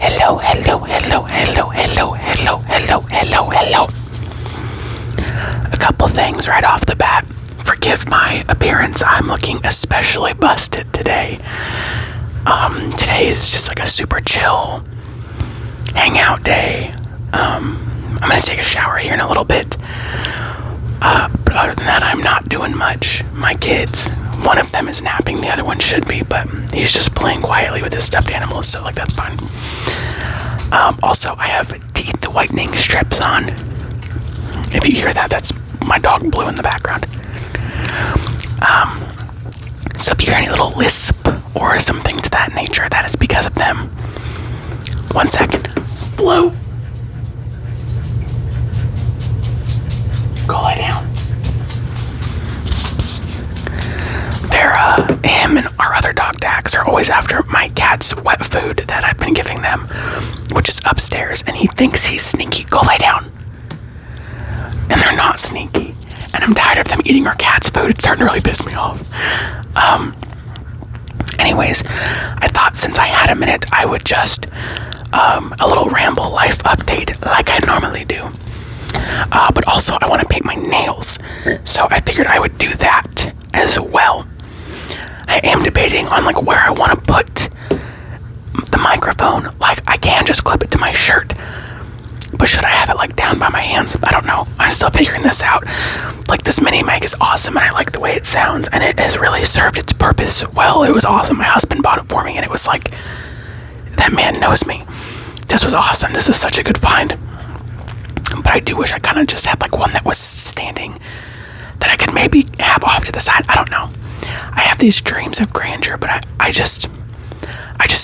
Hello, hello, hello, hello, hello, hello, hello, hello, hello. A couple things right off the bat. Forgive my appearance. I'm looking especially busted today. Today is just like a super chill hangout day. I'm gonna take a shower here in a little bit. But other than that, I'm not doing much. My kids, one of them is napping, the other one should be, but he's just playing quietly with his stuffed animals, so like that's fine. Also, I have teeth whitening strips on. If you hear that, that's my dog Blue in the background. So if you hear any little lisp or something to that nature, that is because of them. 1 second. Blue. Go lie down. Him and our other dog Dax are always after my cat's wet food that I've been giving them, which is upstairs, and he thinks he's sneaky. Go lay down. And they're not sneaky. And I'm tired of them eating our cat's food. It's starting to really piss me off. Anyways, I thought since I had a minute, I would just, a little ramble life update like I normally do. But also I want to paint my nails. So I figured I would do that as well. I am debating on like where I want to put the microphone. Like I can just clip it to my shirt, but should I have it like down by my hands? I don't know. I'm still figuring this out. Like this mini mic is awesome and I like the way it sounds and it has really served its purpose well. It was awesome. My husband bought it for me and it was like, that man knows me. This was awesome. This was such a good find. But I do wish I kind of just had like one that was standing that I could maybe have off to the side. I don't know. I have these dreams of grandeur, but I just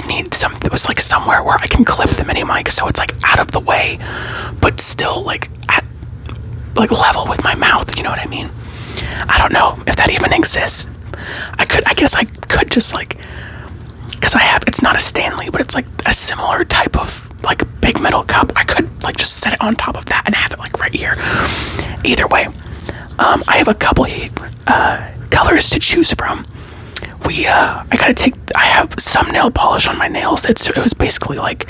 need something that was like somewhere where I can clip the mini mic so it's like out of the way, but still like at like level with my mouth. You know what I mean? I don't know if that even exists. I guess I could just like, because it's not a Stanley, but it's like a similar type of like big metal cup. I could like just set it on top of that and have it like right here. Either way, I have a couple colors to choose from. I have some nail polish on my nails. It was basically like,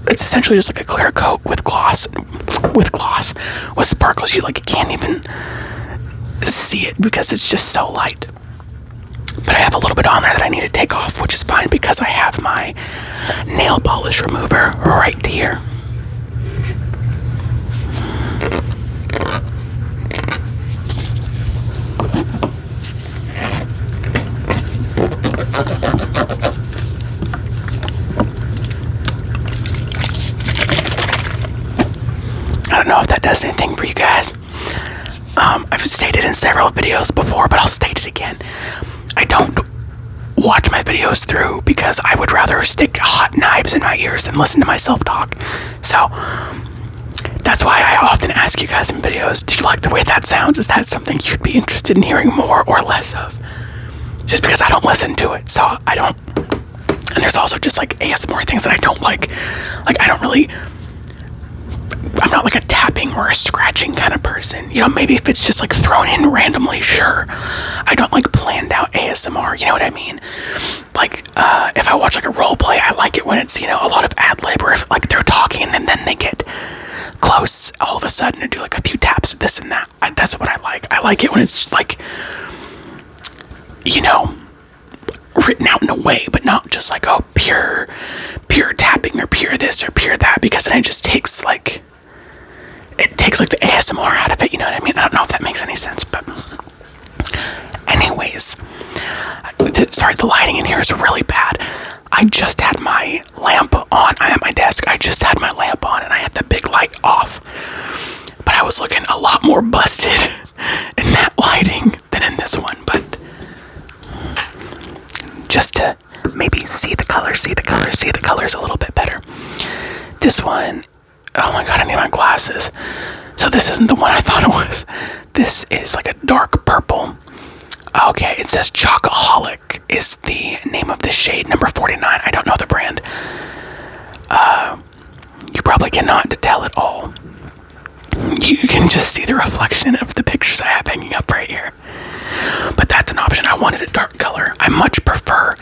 it's essentially just like a clear coat with sparkles. You like can't even see it because it's just so light. But I have a little bit on there that I need to take off, which is fine because I have my nail polish remover right here. I don't know if that does anything for you guys. I've stated in several videos before, but I'll state it again. I don't watch my videos through because I would rather stick hot knives in my ears than listen to myself talk. So that's why I often ask you guys in videos, do you like the way that sounds? Is that something you'd be interested in hearing more or less of? Just because I don't listen to it, so I don't. And there's also just like ASMR things that I don't like. Like I'm not like a tapping or a scratching kind of person. You know, maybe if it's just like thrown in randomly, sure. I don't like planned out ASMR, you know what I mean? Like, if I watch like a role play, I like it when it's, you know, a lot of ad lib, or if like they're talking and then they get close all of a sudden and do like a few taps, this and that. That's what I like. I like it when it's like, you know, written out in a way, but not just like, oh, pure tapping or pure this or pure that, because then it just takes like, the ASMR out of it, you know what I mean? I don't know if that makes any sense, but anyways, sorry, the lighting in here is really bad. I just had my lamp on. I'm at my desk. I just had my lamp on and I had the big light off, but I was looking a lot more busted in that lighting than in this one, but just to maybe see the colors a little bit better. This one, oh my god, I need my glasses. So this isn't the one I thought it was. This is like a dark purple. Okay, it says Chocoholic is the name of the shade, number 49. I don't know the brand. You probably cannot tell at all. You can just see the reflection of the pictures I have hanging up right here. But that's an option. I wanted a dark color. I much prefer,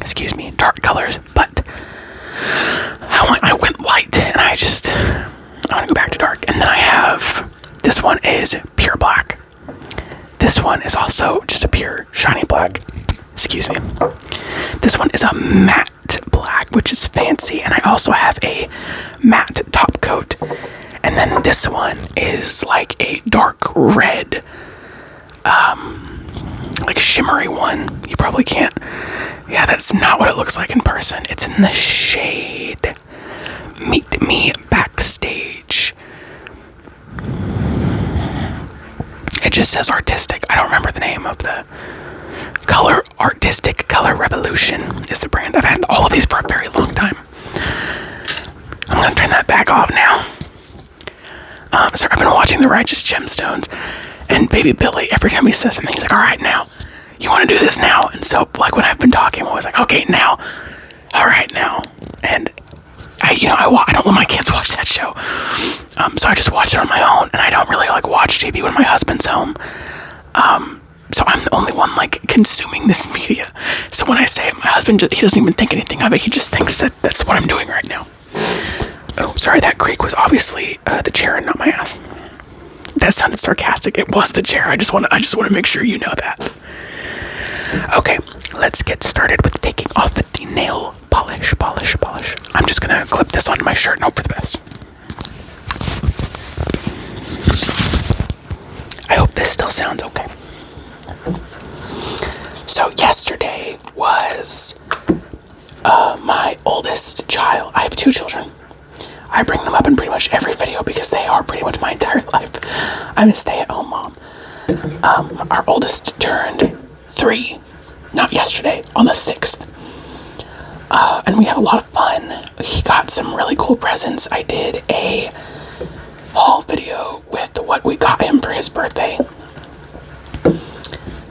excuse me, dark colors, but one is pure black. This one is also just a pure shiny black. Excuse me. This one is a matte black, which is fancy, and I also have a matte top coat. And then this one is like a dark red, like shimmery one. You probably can't. Yeah, that's not what it looks like in person. It's in the shade Meet Me Backstage. It just says artistic. I don't remember the name of the color. Artistic Color Revolution is the brand. I've had all of these for a very long time. I'm going to turn that back off now. So I've been watching The Righteous Gemstones, and Baby Billy, every time he says something, he's like, all right, now, you want to do this now? And so, like, when I've been talking, I'm always like, okay, now, all right, now. And I don't let my kids watch that show. So I just watch it on my own, and I don't really, like, watch TV when my husband's home. So I'm the only one, like, consuming this media. So when I say it, my husband, he doesn't even think anything of it. He just thinks that that's what I'm doing right now. Oh, sorry, that creak was obviously the chair and not my ass. That sounded sarcastic. It was the chair. I just want to make sure you know that. Okay, let's get started with taking off the nail polish. I'm just gonna clip this onto my shirt and hope for the best. I hope this still sounds okay. So yesterday was my oldest child. I have 2 children. I bring them up in pretty much every video because they are pretty much my entire life. I'm a stay-at-home mom. Our oldest turned 3, not yesterday, on the 6th. And we had a lot of fun. He got some really cool presents. I did a haul video with what we got him for his birthday.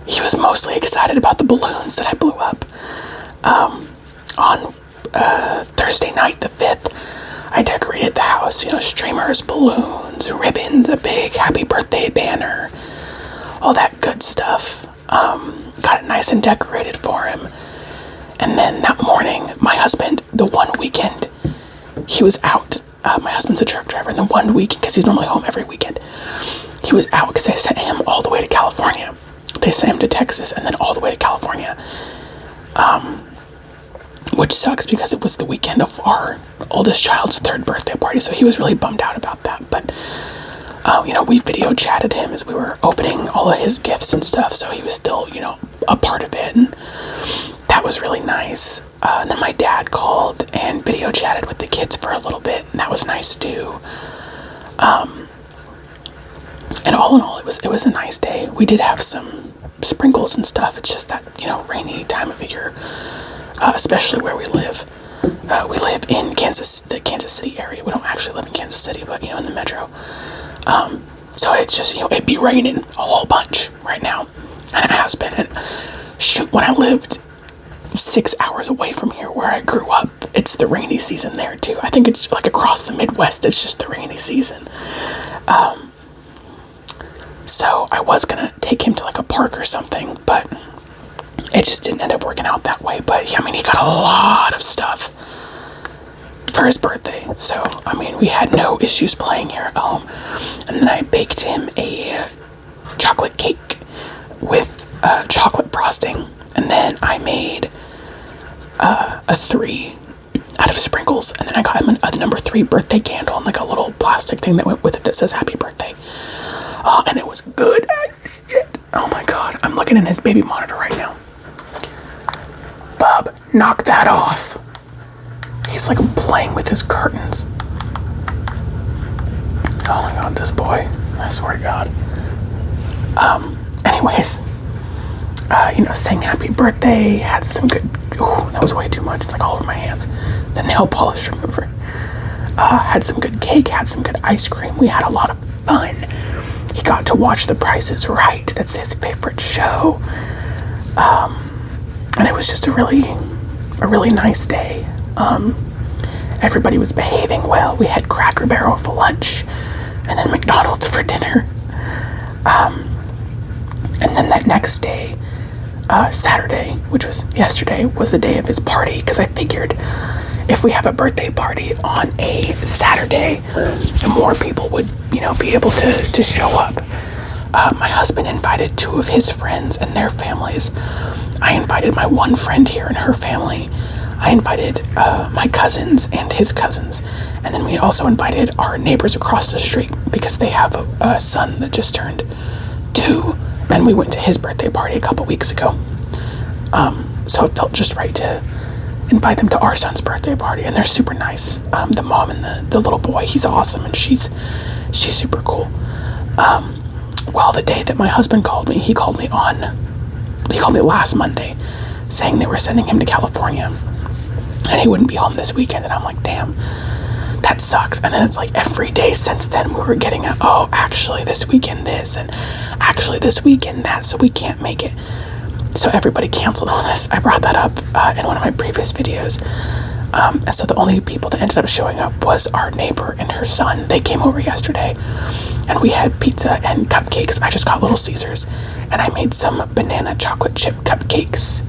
He was mostly excited about the balloons that I blew up. On Thursday night, the 5th, I decorated the house, streamers, balloons, ribbons, a big happy birthday banner, all that good stuff. Got it nice and decorated for him. And then that morning, my husband, the one weekend, he was out. My husband's a truck driver, and the one weekend, because he's normally home every weekend, he was out because they sent him all the way to California. They sent him to Texas and then all the way to California. Which sucks because it was the weekend of our oldest child's 3rd birthday party, so he was really bummed out about that. But, we video chatted him as we were opening all of his gifts and stuff, so he was still, a part of it, and that was really nice. And then my dad called and video chatted with the kids for a little bit, and that was nice too. And all in all, it was a nice day. We did have some sprinkles and stuff. It's just that, rainy time of year. Especially where we live. We live in the Kansas City area. We don't actually live in Kansas City, but, in the metro. So it's just, it'd be raining a whole bunch right now. And it has been. And shoot, when I lived 6 hours away from here where I grew up, it's the rainy season there too. I think it's like across the Midwest, it's just the rainy season. So I was gonna take him to like a park or something, but it just didn't end up working out that way. But he got a lot of stuff for his birthday. So, we had no issues playing here at home. And then I baked him a chocolate cake with chocolate frosting. And then I made a 3 out of sprinkles. And then I got him a number 3 birthday candle and like a little plastic thing that went with it that says happy birthday. And it was good as shit. Oh my god. I'm looking in his baby monitor right now. Bub, knock that off. He's like playing with his curtains. Oh my god, this boy. I swear to god. Anyways, sang happy birthday, had some good, that was way too much. It's like all over my hands. The nail polish remover. Had some good cake, had some good ice cream. We had a lot of fun. He got to watch The Price is Right. That's his favorite show. And it was just a really nice day. Everybody was behaving well. We had Cracker Barrel for lunch and then McDonald's for dinner. And then that next day, Saturday, which was yesterday, was the day of his party, because I figured if we have a birthday party on a Saturday, more people would, be able to show up. My husband invited 2 of his friends and their families. I invited my one friend here and her family. I invited my cousins and his cousins. And then we also invited our neighbors across the street because they have a son that just turned 2. And we went to his birthday party a couple weeks ago. So it felt just right to invite them to our son's birthday party. And they're super nice. The mom and the little boy, he's awesome. And she's super cool. Well, the day that my husband called me, he called me last Monday saying they were sending him to California and he wouldn't be home this weekend. And I'm like, damn, that sucks. And then it's like every day since then we were getting actually this weekend this, and actually this weekend that, so we can't make it. So everybody canceled on us. I brought that up in one of my previous videos. And so the only people that ended up showing up was our neighbor and her son. They came over yesterday and we had pizza and cupcakes. I just got Little Caesars and I made some banana chocolate chip cupcakes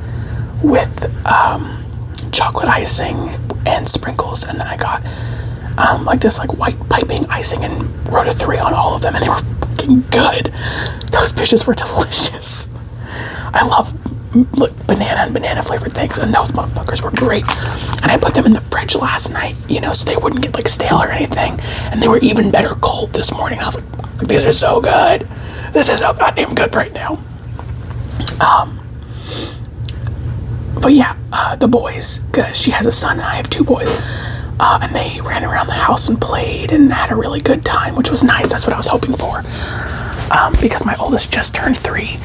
with chocolate icing and sprinkles. And then I got this white piping icing and wrote a 3 on all of them, and they were fucking good. Those bitches were delicious. I love banana and banana flavored things, and those motherfuckers were great. And I put them in the fridge last night, so they wouldn't get stale or anything. And they were even better cold this morning. I was like, these are so good. This is so goddamn good right now. But yeah, the boys, cause she has a son and I have 2 boys. And they ran around the house and played and had a really good time, which was nice. That's what I was hoping for. Because my oldest just turned 3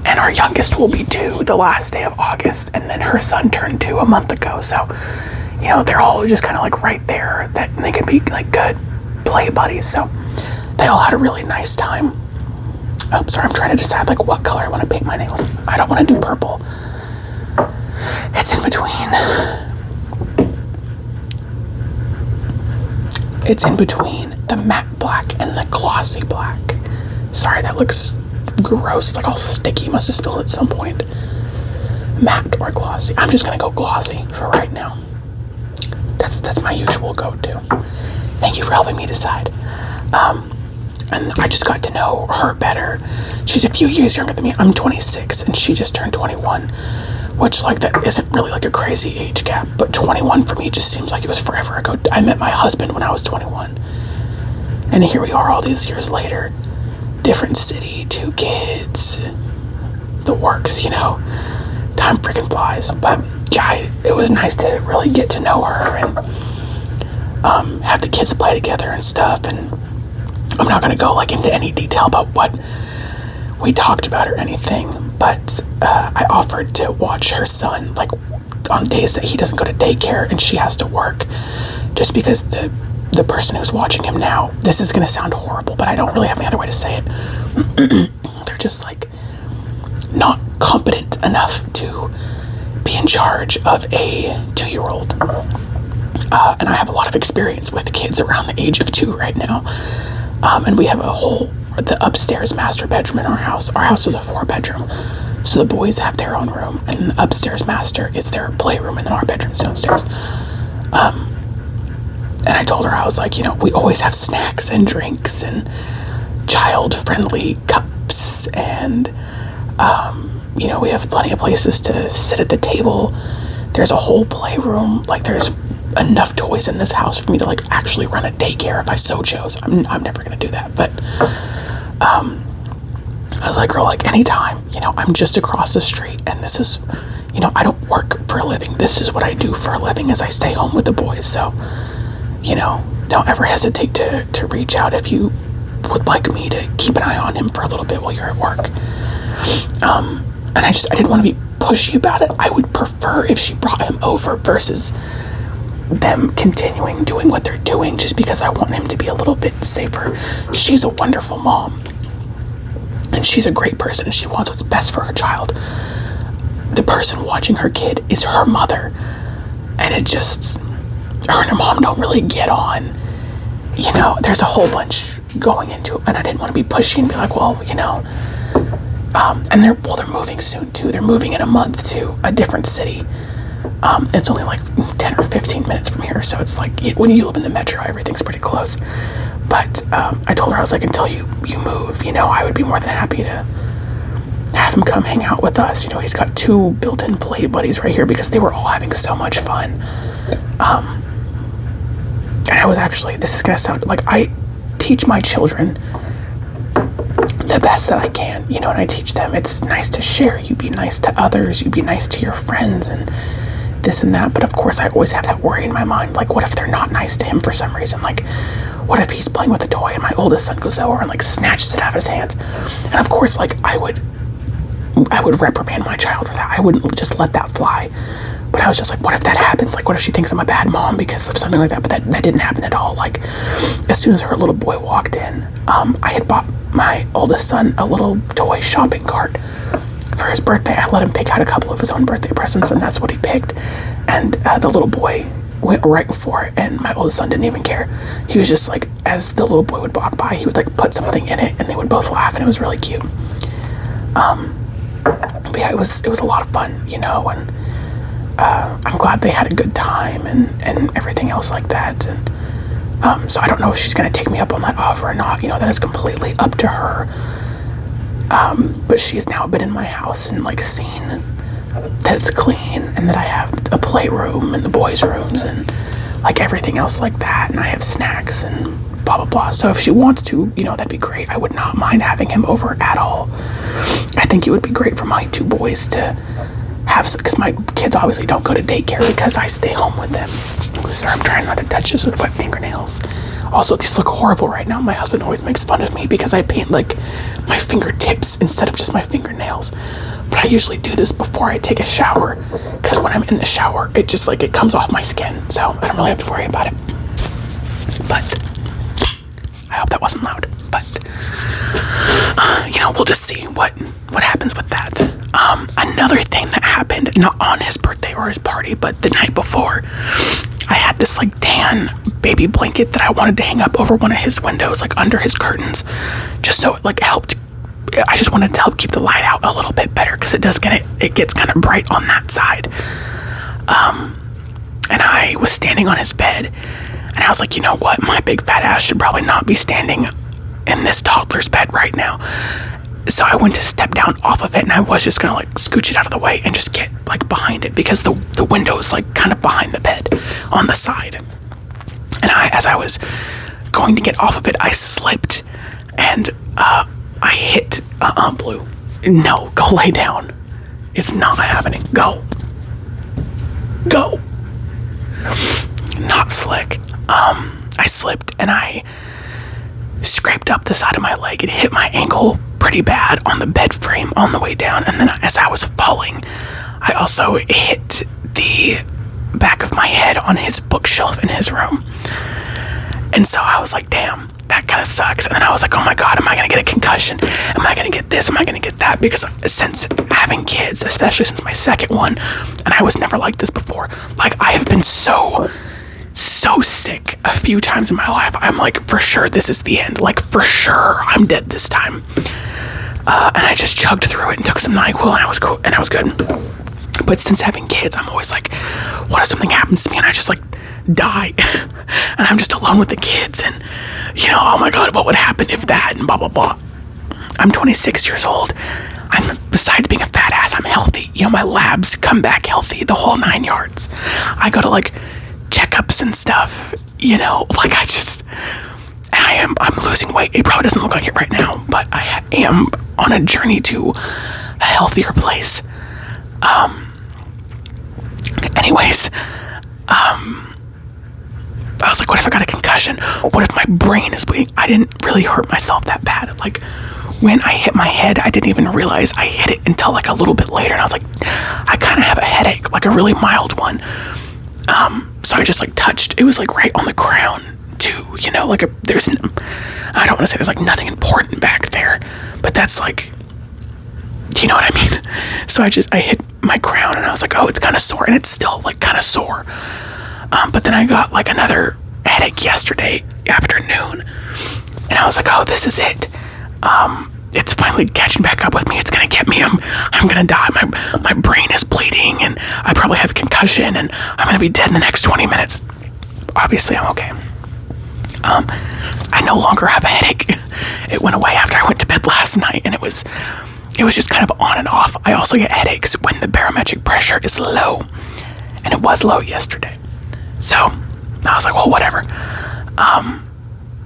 and our youngest will be 2 the last day of August. And then her son turned 2 a month ago. So, they're all just kind of right there, that they could be good play buddies. So they all had a really nice time. Sorry, I'm trying to decide what color I want to paint my nails. I don't want to do purple. It's in between. It's in between the matte black and the glossy black. Sorry, that looks gross, all sticky. Must have spilled at some point. Matte or glossy. I'm just gonna go glossy for right now. That's my usual go-to. Thank you for helping me decide. And I just got to know her better. She's a few years younger than me. I'm 26 and she just turned 21, which that isn't really a crazy age gap, but 21 for me just seems like it was forever ago. I met my husband when I was 21, and here we are all these years later. Different city, 2 kids, the works, time freaking flies. But yeah, it was nice to really get to know her and have the kids play together and stuff. And I'm not going to go into any detail about what we talked about or anything, but I offered to watch her son on days that he doesn't go to daycare and she has to work, just because the person who's watching him now, this is going to sound horrible, but I don't really have any other way to say it. They're just not competent enough to be in charge of a 2-year-old. And I have a lot of experience with kids around the age of 2 right now. And we have the upstairs master bedroom in our house. Our house is a 4-bedroom. So the boys have their own room, and the upstairs master is their playroom, and then our bedroom's downstairs. And I told her, I was we always have snacks and drinks and child-friendly cups, and, we have plenty of places to sit at the table. There's a whole playroom. There's enough toys in this house for me to actually run a daycare if I so chose. I'm never going to do that, but I was girl, anytime, I'm just across the street, and this is, I don't work for a living. This is what I do for a living, is I stay home with the boys. So, don't ever hesitate to reach out if you would like me to keep an eye on him for a little bit while you're at work. And I didn't want to be pushy about it. I would prefer if she brought him over versus them continuing doing what they're doing, just because I want him to be a little bit safer. She's a wonderful mom, and she's a great person, and she wants what's best for her child. The person watching her kid is her mother, and it just, her and her mom don't really get on. There's a whole bunch going into it, and I didn't want to be pushy and be and they're moving soon too. They're moving in a month to a different city. It's only 10 or 15 minutes from here, so it's like, when you live in the metro, everything's pretty close. But I told her, I was like, until you move, I would be more than happy to have him come hang out with us. He's got 2 built-in play buddies right here because they were all having so much fun. And I was actually, this is gonna sound like, I teach my children the best that I can, and I teach them it's nice to share, you be nice to others, you be nice to your friends, and this and that. But of course I always have that worry in my mind, like, what if they're not nice to him for some reason? Like, what if he's playing with a toy and my oldest son goes over and like snatches it out of his hands? And of course, like, I would reprimand my child for that. I wouldn't just let that fly. But I was just like, what if that happens? Like, what if she thinks I'm a bad mom because of something like that? But that didn't happen at all. Like, as soon as her little boy walked in, I had bought my oldest son a little toy shopping cart for his birthday. I let him pick out a couple of his own birthday presents, and that's what he picked. And the little boy went right for it, and my oldest son didn't even care. He was just like, as the little boy would walk by, he would like put something in it, and they would both laugh, and it was really cute. But yeah, it was a lot of fun, and I'm glad they had a good time and everything else like that. And so I don't know if she's going to take me up on that offer or not. That is completely up to her. But she's now been in my house and like seen that it's clean and that I have a playroom and the boys' rooms and like everything else like that. And I have snacks and blah, blah, blah. So if she wants to, that'd be great. I would not mind having him over at all. I think it would be great for my 2 boys to have, because my kids obviously don't go to daycare because I stay home with them. Sorry, I'm trying not to touch this with wet fingernails. Also, these look horrible right now. My husband always makes fun of me because I paint like my fingertips instead of just my fingernails. But I usually do this before I take a shower because when I'm in the shower, it just like, it comes off my skin. So I don't really have to worry about it. But I hope that wasn't loud. But we'll just see what happens with that. Another thing that happened, not on his birthday or his party, but the night before, I had this like tan baby blanket that I wanted to hang up over one of his windows, like under his curtains, just so it like helped. I just wanted to help keep the light out a little bit better because it gets kind of bright on that side. And I was standing on his bed, and I was like, you know what, my big fat ass should probably not be standing in this toddler's bed right now. So I went to step down off of it, and I was just gonna like scooch it out of the way and just get like behind it because the window is like kind of behind the bed on the side. And as I was going to get off of it, I slipped and I hit Blue. No, go lay down. It's not happening. Go. Not slick. I slipped and I scraped up the side of my leg and hit my ankle pretty bad on the bed frame on the way down. And then as I was falling, I also hit the back of my head on his bookshelf in his room. And so I was like, damn, that kind of sucks. And then I was like, oh my God, am I going to get a concussion? Am I going to get this? Am I going to get that? Because since having kids, especially since my second one, and I was never like this before, like I have been so sick a few times in my life. I'm like, for sure this is the end. Like for sure I'm dead this time. And I just chugged through it and took some NyQuil, and I was cool, and I was good. But since having kids, I'm always like, what if something happens to me and I just like die and I'm just alone with the kids, and oh my God, what would happen if that, and blah blah blah. I'm 26 years old. Besides being a fat ass, I'm healthy. My labs come back healthy, the whole 9 yards. I go to like checkups and stuff, like I'm losing weight. It probably doesn't look like it right now, but I am on a journey to a healthier place. Anyways, I was like, what if I got a concussion? What if my brain is bleeding? I didn't really hurt myself that bad. Like when I hit my head, I didn't even realize I hit it until like a little bit later. And I was like, I kind of have a headache, like a really mild one. So I just like touched, it was like right on the crown too, like I don't want to say there's like nothing important back there, but that's like, you know what I mean? So I hit my crown and I was like, oh, it's kind of sore, and it's still like kind of sore. But then I got like another headache yesterday afternoon, and I was like, oh, this is it. it's finally catching back up with me. It's gonna get me. I'm gonna die. My brain is bleeding, and I probably have a concussion, and I'm gonna be dead in the next 20 minutes. Obviously, I'm okay. I no longer have a headache. It went away after I went to bed last night, and it was just kind of on and off. I also get headaches when the barometric pressure is low, and it was low yesterday. So I was like, well, whatever.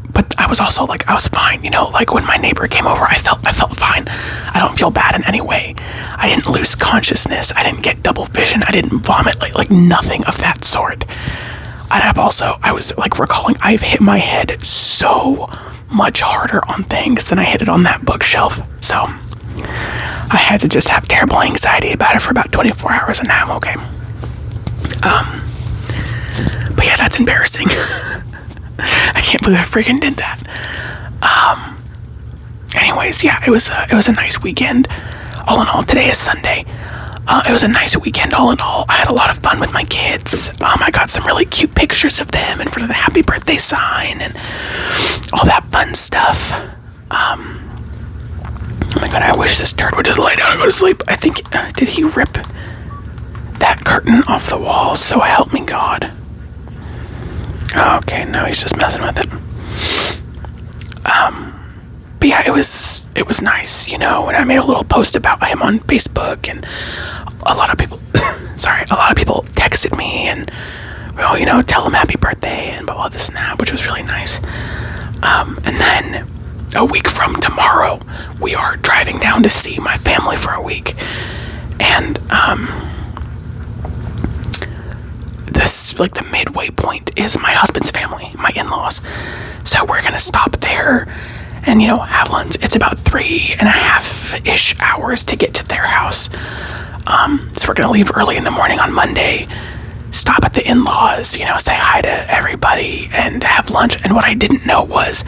But I was also like, I was fine, like when my neighbor came over, I felt fine. I don't feel bad in any way. I didn't lose consciousness. I didn't get double vision. I didn't vomit, like nothing of that sort. And I was like recalling, I've hit my head so much harder on things than I hit it on that bookshelf. So I had to just have terrible anxiety about it for about 24 hours, and now I'm okay. But yeah, that's embarrassing. I can't believe I freaking did that. Anyways, yeah, it was a nice weekend. All in all, today is Sunday. It was a nice weekend, all in all. I had a lot of fun with my kids. I got some really cute pictures of them in front of the happy birthday sign and all that fun stuff. Oh my god, I wish this turd would just lay down and go to sleep. I think, did he rip that curtain off the wall? So help me God. Okay, no, he's just messing with it. But yeah, it was nice, and I made a little post about him on Facebook, and a lot of people texted me and, well, tell him happy birthday and blah, blah, this and that, which was really nice. And then a week from tomorrow, we are driving down to see my family for a week. And, this, like, the midway point is my husband's family, my in-laws. So we're gonna stop there and, have lunch. It's about 3.5-ish hours to get to their house. So we're gonna leave early in the morning on Monday, stop at the in-laws, say hi to everybody and have lunch. And what I didn't know was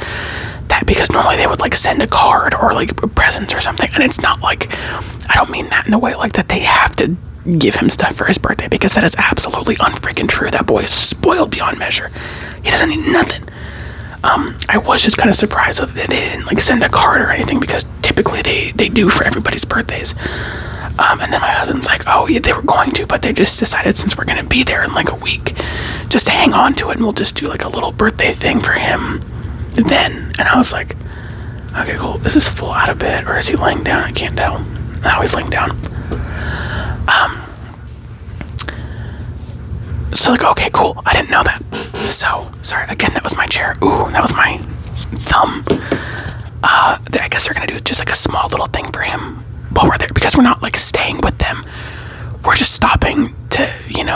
that, because normally they would like send a card or like presents or something, and it's not like, I don't mean that in the way like that they have to give him stuff for his birthday, because that is absolutely unfreaking true. That boy is spoiled beyond measure. He doesn't need nothing. I was just kind of surprised that they didn't like send a card or anything, because typically they do for everybody's birthdays. And then my husband's like, oh yeah, they were going to, but they just decided, since we're gonna be there in like a week, just to hang on to it, and we'll just do like a little birthday thing for him then. And I was like, okay, cool. Is this full out of bed, or is he laying down? I can't tell. No, he's laying down. So like, okay, cool. I didn't know that. So, sorry, again, that was my chair. Ooh, that was my thumb. I guess they're gonna do just like a small little thing for him while we're there, because we're not like staying with them. We're just stopping to,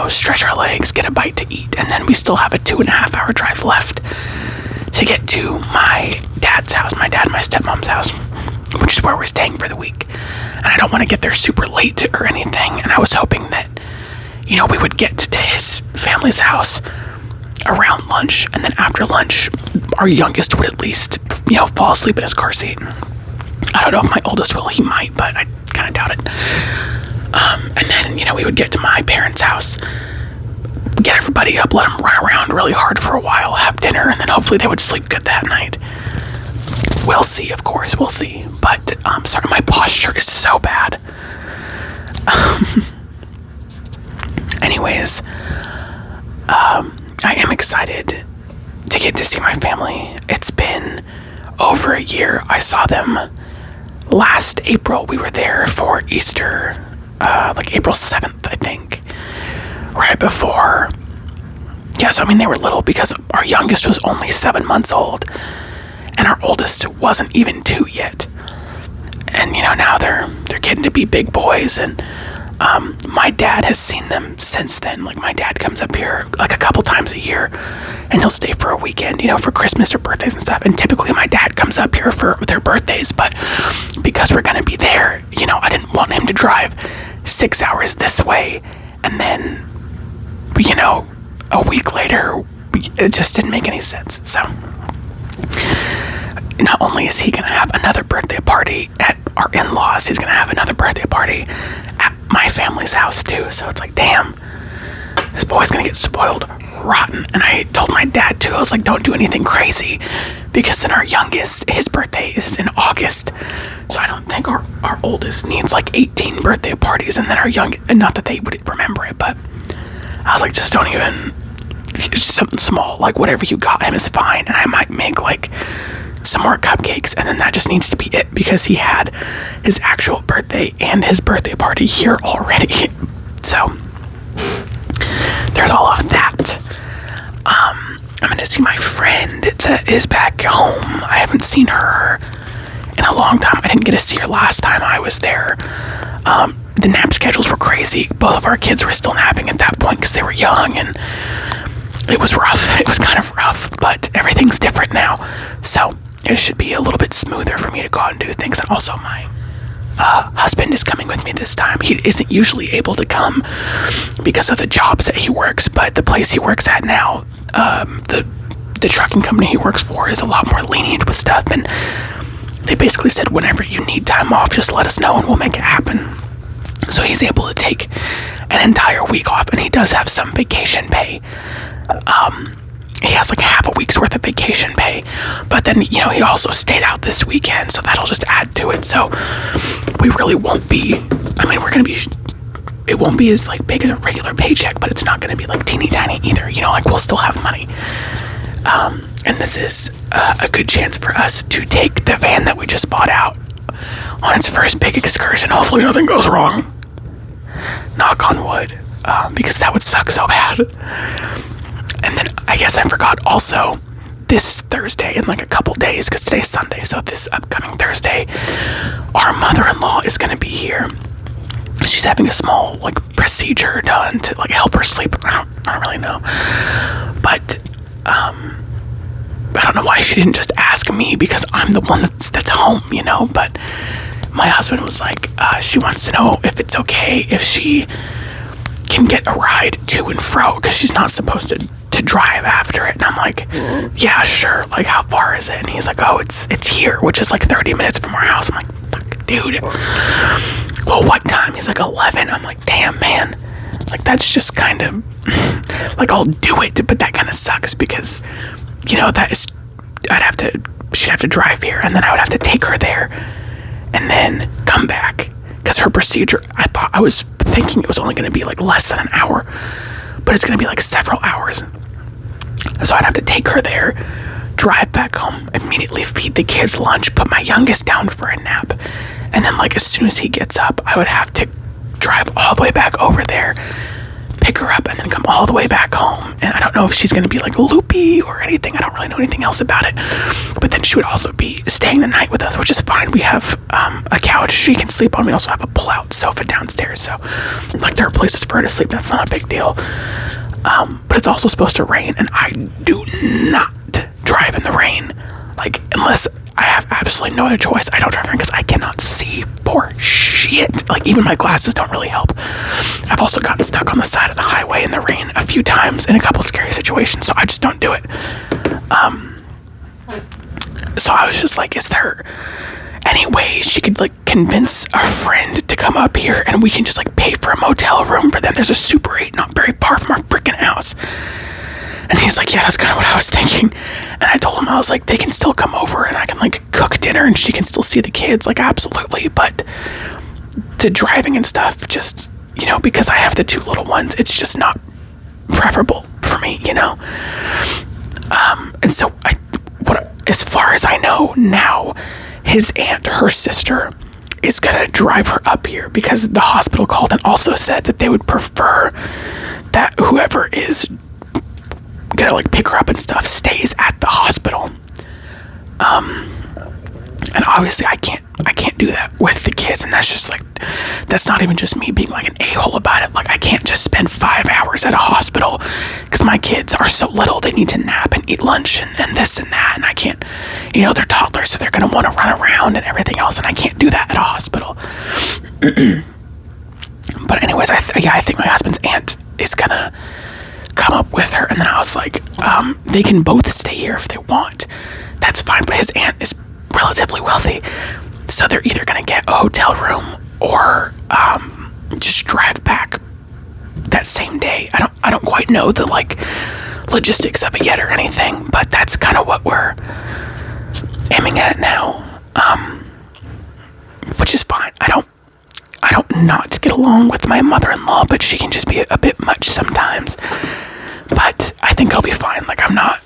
stretch our legs, get a bite to eat, and then we still have a 2.5-hour drive left to get to my dad's house, my dad and my stepmom's house, which is where we're staying for the week. And I don't want to get there super late or anything, and I was hoping that, we would get to his family's house around lunch, and then after lunch, our youngest would at least, fall asleep in his car seat. I don't know if my oldest will. He might, but I kind of doubt it. And then, we would get to my parents' house, get everybody up, let them run around really hard for a while, have dinner, and then hopefully they would sleep good that night. We'll see, of course, we'll see. But, sorry, my posture is so bad. Anyways, I am excited to get to see my family. It's been over a year. I saw them last April. We were there for Easter, like April 7th, I think, right before. Yeah, so they were little, because our youngest was only 7 months old, and our oldest wasn't even 2 yet. And, now they're getting to be big boys, and my dad has seen them since then. Like, my dad comes up here like a couple times a year, and he'll stay for a weekend, for Christmas or birthdays and stuff. And typically my dad comes up here for their birthdays, but because we're gonna be there, I didn't want him to drive 6 hours this way, and then, a week later, it just didn't make any sense. So, not only is he gonna have another birthday party at our in-laws, he's gonna have another birthday party at my family's house too. So it's like, damn, this boy's gonna get spoiled rotten. And I told my dad too, I was like, don't do anything crazy, because then our youngest, his birthday is in August, so I don't think our oldest needs like 18 birthday parties, and then our young, and not that they would remember it, but I was like, just don't even, something small, like whatever you got him is fine, and I might make like some more cupcakes, and then that just needs to be it, because he had his actual birthday and his birthday party here already. So there's all of that. I'm gonna see my friend that is back home. I haven't seen her in a long time. I didn't get to see her last time I was there. The nap schedules were crazy. Both of our kids were still napping at that point because they were young, and it was rough. It was kind of rough, but everything's different now, so it should be a little bit smoother for me to go out and do things. And also my husband is coming with me this time. He isn't usually able to come because of the jobs that he works, but the place he works at now, the trucking company he works for, is a lot more lenient with stuff, and they basically said, whenever you need time off, just let us know and we'll make it happen. So he's able to take an entire week off, and he does have some vacation pay. He has like half a week's worth of vacation pay, but then, you know, he also stayed out this weekend, so that'll just add to it. So we really won't be, I mean, it won't be as like big as a regular paycheck, but it's not going to be like teeny tiny either, you know, like we'll still have money. And this is a good chance for us to take the van that we just bought out on its first big excursion. Hopefully nothing goes wrong. Knock on wood, because that would suck so bad. And then I guess I forgot also, this Thursday, in like a couple days, because today's Sunday, so this upcoming Thursday, our mother-in-law is going to be here. She's having a small like procedure done to like help her sleep. I don't really know, but I don't know why she didn't just ask me, because I'm the one that's home, you know. But my husband was like, she wants to know if it's okay if she can get a ride to and fro, because she's not supposed to drive after it. And I'm like, yeah, sure, like how far is it? And he's like, oh, it's here, which is like 30 minutes from our house. I'm like, fuck, dude, well, what time? He's like, 11. I'm like, damn, man, like that's just kind of like, I'll do it, but that kind of sucks, because, you know, that is, she'd have to drive here, and then I would have to take her there and then come back, because her procedure, I was thinking it was only going to be like less than an hour, but it's going to be like several hours. So I'd have to take her there, drive back home, immediately feed the kids lunch, put my youngest down for a nap, and then like as soon as he gets up, I would have to drive all the way back over there, pick her up, and then come all the way back home. And I don't know if she's going to be like loopy or anything. I don't really know anything else about it. But then she would also be staying the night with us, which is fine. We have a couch she can sleep on. We also have a pull-out sofa downstairs, so like there are places for her to sleep. That's not a big deal. But it's also supposed to rain, and I do not drive in the rain. Like, unless I have absolutely no other choice, I don't drive in because I cannot see for shit. Like, even my glasses don't really help. I've also gotten stuck on the side of the highway in the rain a few times in a couple scary situations, so I just don't do it. So I was just like, is there any way she could like convince a friend to come up here and we can just like pay for a motel room for them? There's a Super 8 not very far from our freaking house. And he's like, yeah, that's kind of what I was thinking. And I told him, I was like, they can still come over and I can like cook dinner and she can still see the kids. Like, absolutely. But the driving and stuff, just, you know, because I have the two little ones, it's just not preferable for me, you know? And so as far as I know now, his aunt, her sister, is gonna drive her up here, because the hospital called and also said that they would prefer that whoever is gonna like pick her up and stuff stays at the hospital. And obviously I can't do that with the kids, and that's just like, that's not even just me being like an a-hole about it. Like, I can't just spend 5 hours at a hospital because my kids are so little. They need to nap and eat lunch and this and that, and I can't, you know, they're toddlers, so they're gonna want to run around and everything else, and I can't do that at a hospital. But anyways, I think my husband's aunt is gonna come up with her, and then I was like, they can both stay here if they want. That's fine, but his aunt is relatively wealthy, so they're either gonna get a hotel room or just drive back that same day. I don't quite know the like logistics of it yet or anything, but that's kind of what we're aiming at now. Which is fine. I don't not get along with my mother-in-law, but she can just be a bit much sometimes. But I think I'll be fine. Like I'm not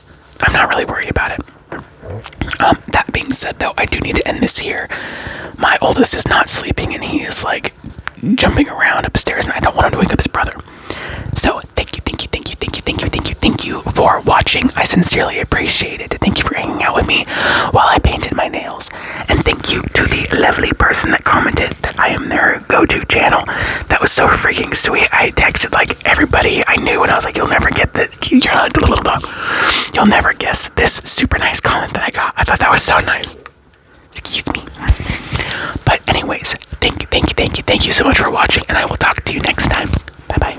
really worried about it. That being said, though, I do need to end this here. My oldest is not sleeping, and he is like jumping around upstairs, and I don't want him to wake up his brother. So thank you for watching. I sincerely appreciate it. Thank you for hanging out with me while I painted my nails, and thank you to the lovely person that commented that I am their go-to channel. That was so freaking sweet. I texted like everybody I knew, and I was like, you'll never get that. You'll never guess this super nice comment that I got. I thought that was so nice. Excuse me. But anyways, thank you so much for watching, and I will talk to you next time. Bye bye.